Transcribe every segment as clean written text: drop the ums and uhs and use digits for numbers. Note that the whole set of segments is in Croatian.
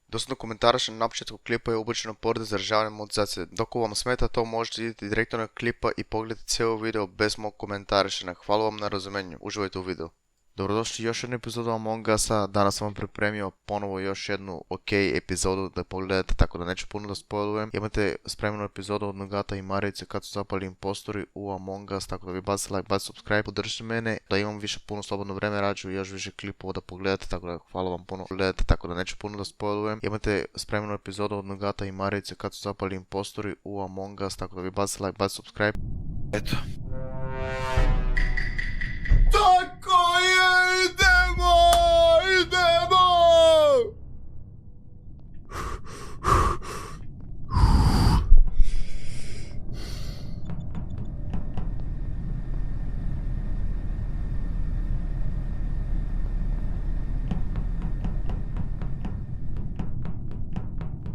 Dosta komentaraša na početku klipa je ubačeno pored izražavanja monetizacije. Dok vam smeta to, možete iditi direktno na klipa i pogledati cijelo video bez mog komentarašenja. Hvala vam na razumenju. Uživajte u videu. Dobrodošli u još jednu epizodu Among Usa. Danas sam vam pripremio ponovo još jednu ok epizodu da pogledate, tako da neću puno da spoilujem. Imate spremnu epizodu od Nogata i Marice kad su zapali impostori u Among Us, tako da vi bacite like, bacite subscribe, podržite mene, da imam više puno slobodno vreme, rađu još više klipova da pogledate, tako da hvala vam puno gledate, tako da neću puno da spoilujem. Imate spremnu epizodu od Nogata i Marice kad su zapali impostori u Among Us, tako da vi bacite like, bacite subscribe. Eto. Tako je, idemo!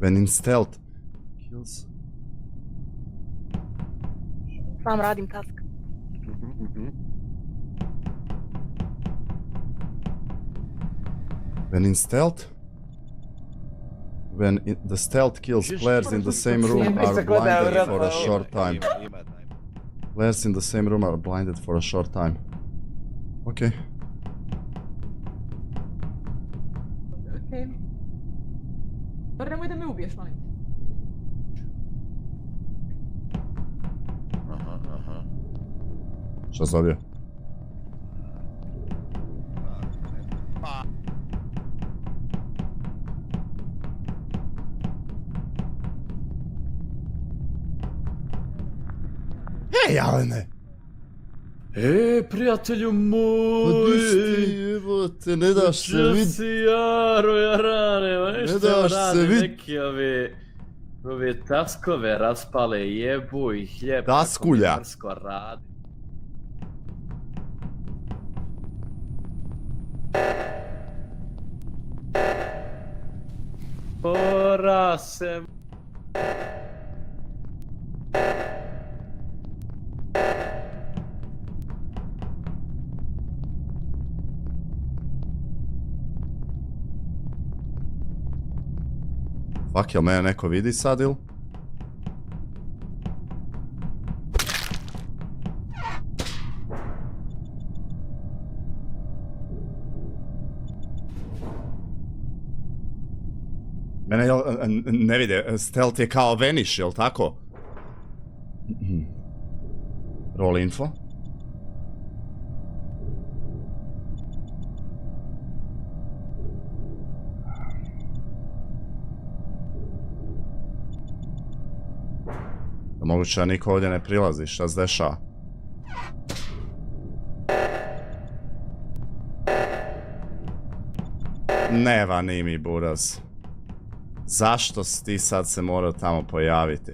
When in stealth kills. Sam radim task. When in stealth? When the stealth kills, players in the same room are blinded for a short time. Players in the same room are blinded for a short time. Okay. Okej. Dobro, nemoj da me ubiješ, molim. Aha. Šta zabio? Ej, Alene! Prijatelju Pa di moj! si, jebote, ne daš se Gdje vid... si jaro, jarane, ma Ne nešto daš se rade vid- neki ove taskove raspale, jebu i hljeb. Taskulja. kako mi mrsko radi. Pora se... Fuck, jel mene neko vidi sad il? Mene jel, ne vide, stealth je kao vanish, jel tako? Roll info. Moguće da niko ovdje ne prilazi, šta se dešava? Ne vani mi, buraz. Zašto si ti sad se morao tamo pojaviti?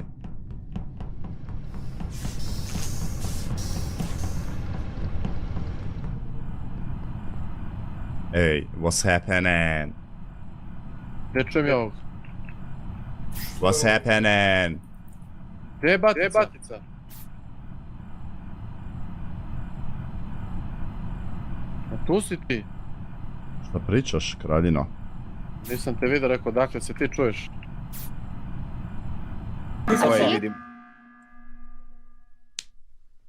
Ej, what's happening? Ne čujem ja ovog. What's happening? Gdje je batica? A tu si ti? Šta pričaš, kraljino? Nisam te vidio, rekao, dakle se ti čuješ. Ovo je vidim.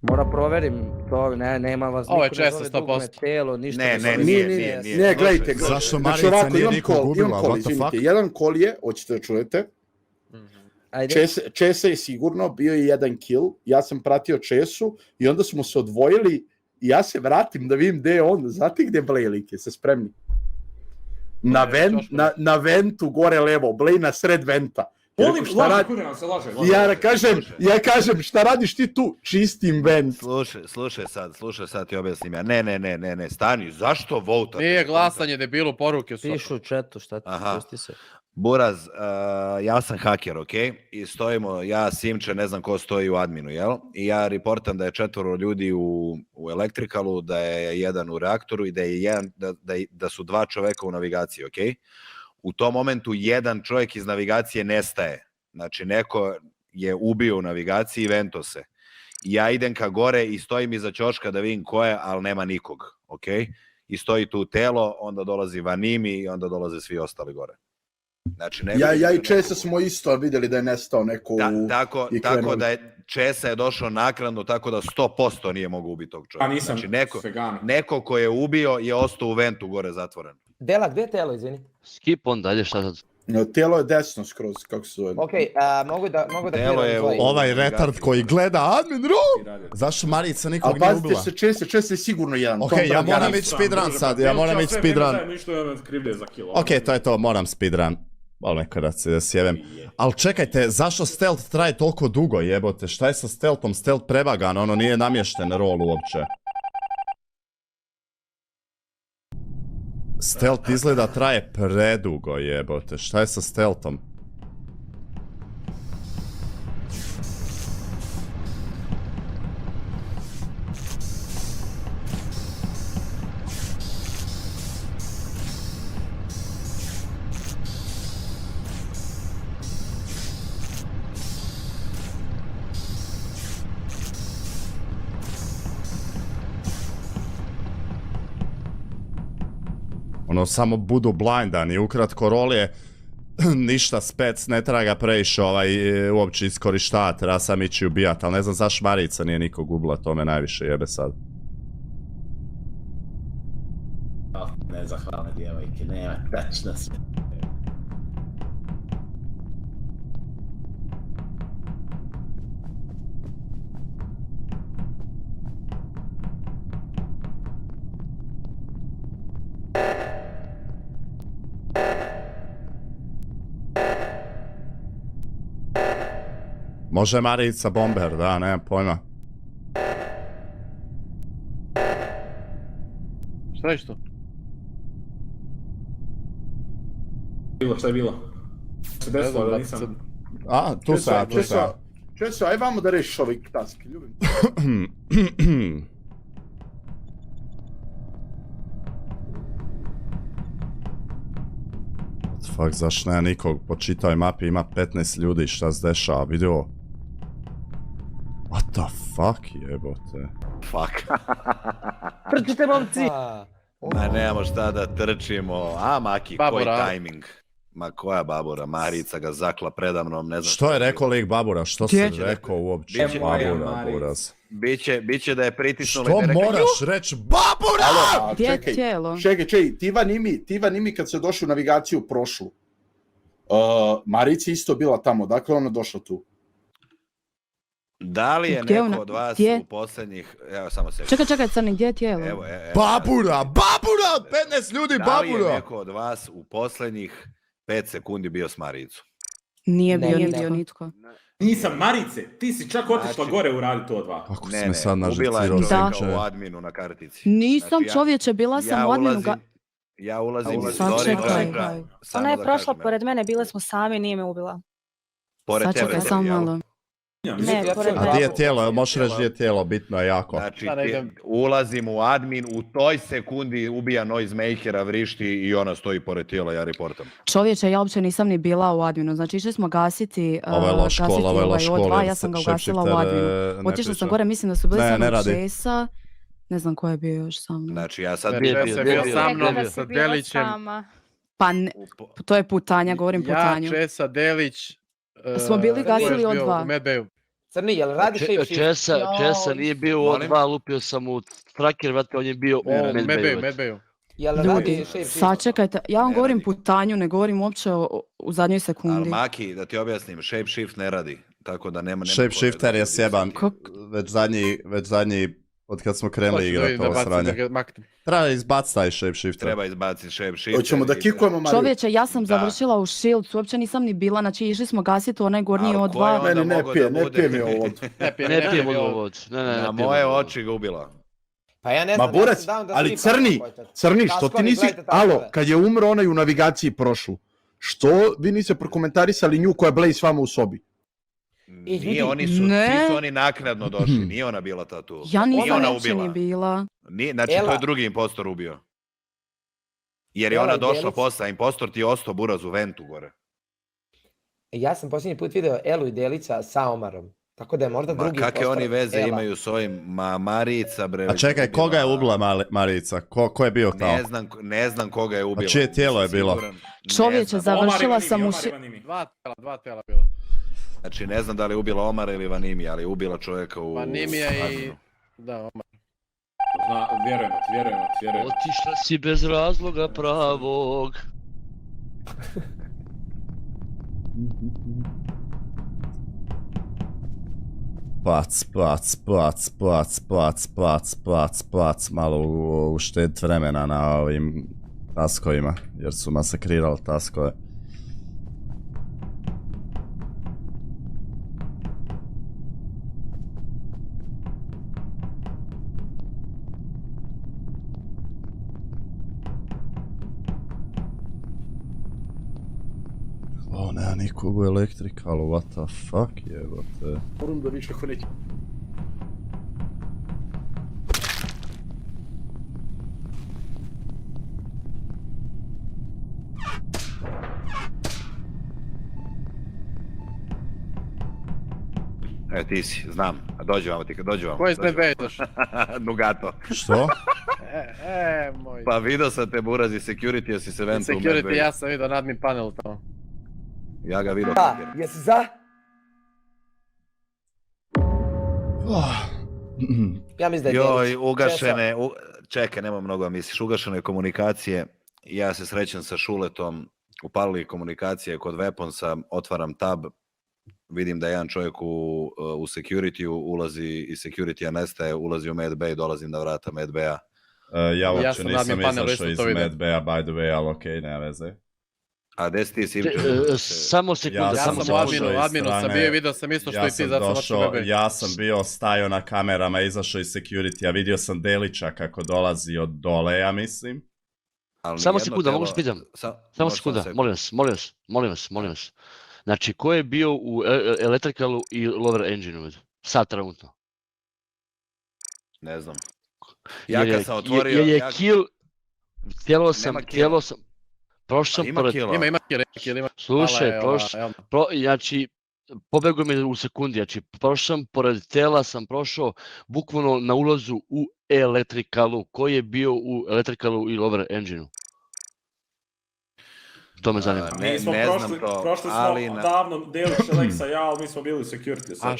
Mora proverim to, nema vas Ovo je niko ne često, zove dugme 100%. telo, ništa. Ne, ne zove nije. Ne, gledajte, Zašto znači Marica ovako, nije imam nikog call, ubila, what the fuck? jedan call je, hoćete da čujete, Ajde. Česa je sigurno, bio je jedan kill, ja sam pratio Česu i onda smo se odvojili i ja se vratim da vidim gde je on, znate gde je Blejlik, se spremni? Na ventu gore levo, Blej na sred venta. Molim, Šta laže, radi- kurina se laže. Ja kažem, šta radiš ti tu? Čistim vent. Slušaj sad ti objasnim ja. Ne, stani, zašto votate? Nije glasanje, debilu, poruke su. Pišu u chatu, šta ti, Aha. pusti se. Buraz, ja sam haker, okej? I stojimo, ja, Simče, ne znam ko stoji u adminu, jel? I ja reportam da je 4 ljudi u elektrikalu, da je jedan u reaktoru i da su 2 čoveka u navigaciji, okej? U tom momentu jedan čovjek iz navigacije nestaje. Znači, neko je ubio u navigaciji i vento se. I ja idem ka gore i stojim iza ćoška da vidim ko je, ali nema nikog, okej? I stoji tu telo, onda dolazi Vanimi i onda dolaze svi ostali gore. Znači, ne Ja vidim i da Česa neko- smo isto vidjeli da je nestao neko u... tako krenuo. da je Česa je došao naknadno, tako da 100% nije mogao ubiti tog čovjeka. A nisam Znači, vegan. neko ko je ubio je ostao u ventu gore zatvoren. Dela, gdje je telo, izvini? Skip on dalje, šta sad? Tijelo je desno skroz, kako se zove. Ok, mogu da Telo je krenem u- dvoje. Ovaj retard koji gleda admin room! Zašto Marica nikog Ali nije pazite ubila? se, Česa je sigurno jedan. Ok, Tom ja Brady moram garanti. ići speedrun sad, ja moram ići speedrun. Ništa je skrivlje za kill. Ok, to je to, moram speedrun. Malo neko da se sjevem. Ali čekajte, zašto stealth traje toliko dugo, jebote? Šta je sa stealthom? Stealth prevagan, ono nije namješten rol uopće. Stealth izgleda traje predugo, jebote. Šta je sa stealthom? Ono, samo budu blindani, ukratko rol je ništa spec, ne treba ga previše uopće iskorištavati, treba sam ići ubijat, ali ne znam zašto Marica nije nikog ubila, to me najviše jebe sad. Nezahvalne djevojke, nema tačno sve. Može Marica bomber, da, nemam pojma. Šta je što? Šta je bilo? Se Ne desilo, znam, da brate, nisam... sad- A, tu sam, tu sam. Česa, aj vamo da rešiš ovaj task, ljubim. What the fuck, zašto nema nikog? Po čitavoj mapi ima 15 ljudi, šta se dešava, vidio? What the fuck, jebote? Fuck. Trčite, momci! Ma nemamo šta da trčimo. A, Maki, koji Babura. tajming? Ma koja babura? Marica ga zakla predamnom, ne znam. Što je rekao lik Babura? Što si Gdje će rekao uopće Biće moja Babura, Marica. buraz? Biće da je pritisnula Što i da je rekla, moraš reći Babura? Alo, a Gdje je čekaj, tijelo? čekaj, Tivan i mi kad se došli u navigaciju prošlu. Marica isto bila tamo, dakle ona došla tu. Da li je Gdje neko ona- od vas gdje? u posljednjih... Evo, samo se... Čekaj, Crni, gdje je tijelo? Evo. Babura! Babura! 15 ljudi, Da li je Babura! neko od vas u posljednjih 5 sekundi bio s Maricom? Nije Ne, bio nije nitko. neko. nitko. Nisam, Marice, ti si čak otišla Znači- gore uraditi to dva. Kako si Ne, me sad ubila je nažicirao čovjeka sam u adminu na kartici. Nisam, Znači, čovječe, bila sam u adminu ga... Ja ulazim u Sad story čekaj. čovjeka. samo Ona je da prošla kažem, pored mene, bile smo sami, nije me ubila. Pored Sad tebe, čekaj, samo jel? malo. Ne, ja pored sam- A gdje je tijelo? Jel možeš reći gdje je tijelo? Bitno je jako. Znači, Da, ne idem. ulazim u admin, u toj sekundi ubija noisemakera, vrišti i ona stoji pored tijela, ja reportam. Čovječe, ja uopće nisam ni bila u adminu, znači išli smo gasiti, Ovo je loš gasiti kol, ovo je loš ovaj kol. O2, jer ja sam ga shapeshifter, ugasila u adminu. ne Otišla sam priča. gore, mislim da su bili Ne, samo ne radi. Česa, ne znam ko je bio još sa mnom. Znači, ja sad... Česa je bio bio, sa bio, mnom, bio. sa Delićem. Pa ne, to je putanja, govorim Ja, putanju. Česa, Delić. Smo bili ko je gasili još bio O2. U Medbayu. Crni, jel radi shapeshift? Česa nije bio u Molim? O2, lupio sam u tracker, vrate, on je bio u Medbayu. Medbayu. Jel Ljudi, radi shapeshift? sačekajte, ja vam Ne govorim radi. putanju, ne govorim uopće u zadnjoj Ali sekundi. Maki, da ti objasnim, shapeshift ne radi. Tako da nema... Shapeshifter je sjeban. Već zadnji, od kad smo krenuli igrati ovo sranje. Treba izbaciti taj shapeshifter. Treba izbaciti shapeshifter. Hoćemo da kikujemo Mariju. Čovječe, ja sam Da. završila u Shields, uopće nisam ni bila, znači išli smo gasiti u onaj gornji Ali ko je O2. onda Meni ne mogao pije, da ne bude- pije mi ovo. Ne pijem vodu. Ne, Na pijem moje vodu. oči ga ubila. Pa ja ne Ma znam, ja burac, sam down da ali svi Crni, pamćate. Crni, što ti Taskovi, nisi... gledajte taskove. Alo, kad je umro onaj u navigaciji prošlu, što vi niste prokomentarisali nju koja je Blaze s vama u sobi? Nije, oni su, Ne. svi su oni naknadno došli, nije ona bila ta tu. Ja Nije nisam ona uopće ubila. ni bila. Nije, znači, to Ela. je drugi impostor ubio. Jer je Ela ona i došla Delić. posle, impostor ti je ostao buraz u ventu gore. Ja sam posljednji put video Elu i Delića sa Omarom. Tako da je možda Ma drugi kakve prostor oni veze Ela. imaju s ovim? Ma Marica bre. A čekaj, ubila- koga je ubila Marica? Ko je bio tamo? Ne znam koga je ubila. čije tijelo je Nisam bilo? siguran. Ne Čovječe, znam. završila sam u... Dva tela bilo. Znači ne znam da li je ubila Omara ili Vanimija, ali je ubila čovjeka u... Vanimija i... adminu. Da, Omar. Vjerujem ti. Otišla si bez razloga pravog. Plac, malo uštedit vremena na ovim taskovima, jer su masakrirali taskove. O, nema nikog u elektrikalu, what the fuck jebote. Moram da više ako neki. E, ti si, znam. Dođi vamo. Ko je iz Medveja došao? Nugato. Što? Moj. Pa vidio sam te burazi security, jesi se ventu u Security, Medveju. ja sam vidio na admin panelu tamo. Ja ga vidio. Da, jesi za? Ja mislim da je Joj, Djelić. ugašene, čekaj, nema mnogo misliš, ugašene komunikacije, ja se srećem sa Šuletom, upalili komunikacije kod Weaponsa, otvaram tab, vidim da jedan čovjek u security-u ulazi iz security-a nestaje, ulazi u Medbay, dolazim na vrata Medbaya. Ja uopće sam na nisam admin panelu izašao isto iz to vidio. Medbaya, by the way, ali okej, nema veze. A gdje si ti Simče? Samo sekunda, Ja Ja samo sam u došao iz adminu sam strane- bio i vidio sam isto što i ti, zato sam otišao Medveja. Ja sam bio stajao na kamerama, izašao iz security-a, vidio sam Delića kako dolazi od dole, ja mislim. Ali Samo nijedno sekunda, mogu telo- spitam. Samo možeš sekunda, sekund. molim vas. Znači, ko je bio u Electricalu i Lower Engineu? Sad trenutno. Ne znam. Ja kad sam otvorio... Jer je ja- kill, htjelo killa. sam, prošao sam Ima pored... kila. Ima kill, ima. Slušaj, Mala je ova, znači, pobegao mi u sekundi, znači, prošao sam pored tela, sam prošao bukvalno na ulazu u Electricalu, koji je bio u Electricalu i Lower Engineu. To me zanima. Ne znam to, prošli ali smo na- davno Delić, Alexa, ja, ali mi smo bili u security. A sad.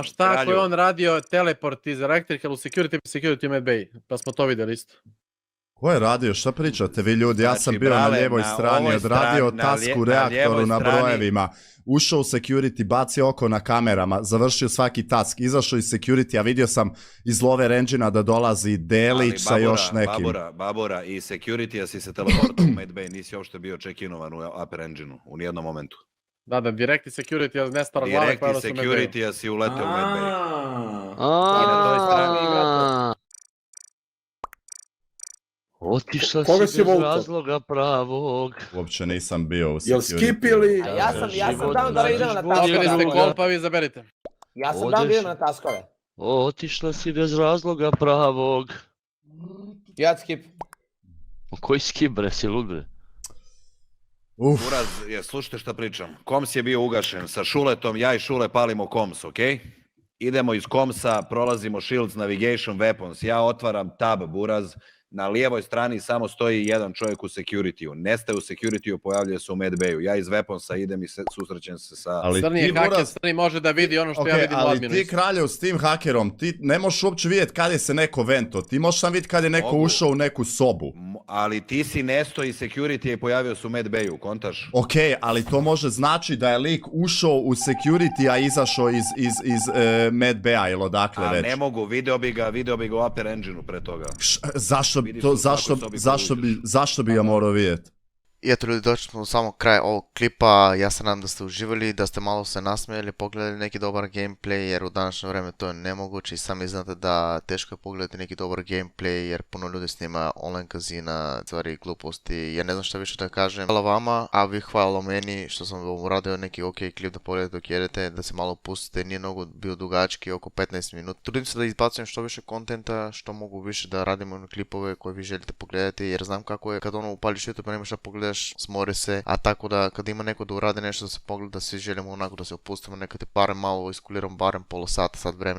šta ako je on radio teleport iz Electrical u security u Medbay? Pa smo to vidjeli isto. Ko je radio, šta pričate vi ljudi, ja Znači, sam bio na brale, lijevoj na strani, ovoj odradio strani, tasku na reaktoru lijevoj na strani. brojevima, ušao u security, bacio oko na kamerama, završio svaki task, izašao iz security, a vidio sam iz Lower Engine-a da dolazi Delić sa još nekim. Babura, i security-a si se teleportao u Medbay, nisi uopšte bio check-inovan u Upper Engine-u, u nijednom momentu. Da, direktni security, ja nestara glava Direktni koja su Medbayu. security-a si uleteo u Medbay. A, I na toj strani Otišla Koga si si bez voltao? razloga pravog. Uopće nisam bio u Jel security. skipili? A ja sam Život dao da idemo na naš Vidjeli ste taskove. kol, pa vi izaberite. Ja sam dao da idemo na taskove. Otišla si bez razloga pravog. Ja skip. Koji skip bre, si lud bre? Uf, Buraz, slušajte šta pričam. Koms je bio ugašen sa Šuletom, ja i Šule palimo Koms, okej? Idemo iz Komsa, prolazimo Shields, Navigation, Weapons, ja otvaram tab, Buraz, na lijevoj strani samo stoji jedan čovjek u security-u, nestaje u security-u, pojavljuje se u Medbayu, ja iz Weaponsa idem i susrećem se sa... ali Crni ti je haker, Buraz, Crni može da vidi ono što ok, ja vidim u ali adminu. ti kraljev s tim hakerom, ti ne možeš uopće vidjeti kad je se neko vento, ti možeš sam vidjeti kad je neko Mogu. ušao u neku sobu. Ali ti si nesto iz security i pojavio se u Medbayu, kontaš? Ok, ali to može znači da je lik ušao u security, a izašao iz Medbaya ili odakle A već. ne mogu, video bi ga u Upper Engine-u pre toga. Zašto, Vidiš to, u svakoj sobi koju zašto bi ga morao vidjeti? I eto ljudi, došli smo u samog kraja ovog klipa, ja se nadam da ste uživali, da ste malo se nasmijali, pogledali neki dobar gameplay, jer u današnje vrijeme to je nemoguće i sami znate da teško je pogledati neki dobar gameplay, jer puno ljudi snima online kazina, stvari gluposti, ja ne znam šta više da kažem. Hvala vama, a vi hvala meni što sam vam uradio neki ok klip da pogledate dok jedete, da se malo pustite, nije mnogo bio dugački, oko 15 minuta. Trudim se da izbacujem što više kontenta, što mogu više da radimo klipove koje vi želite pogledati, jer znam kako je kad upališ YouTube pa nemaš šta pogledaš, uživаш, smori se, a tako da kad ima neko da uradi nešto da se pogleda, svi želimo onako da se opustimo, nekad je barem malo iskuliramo barem pola sata, sat vremena.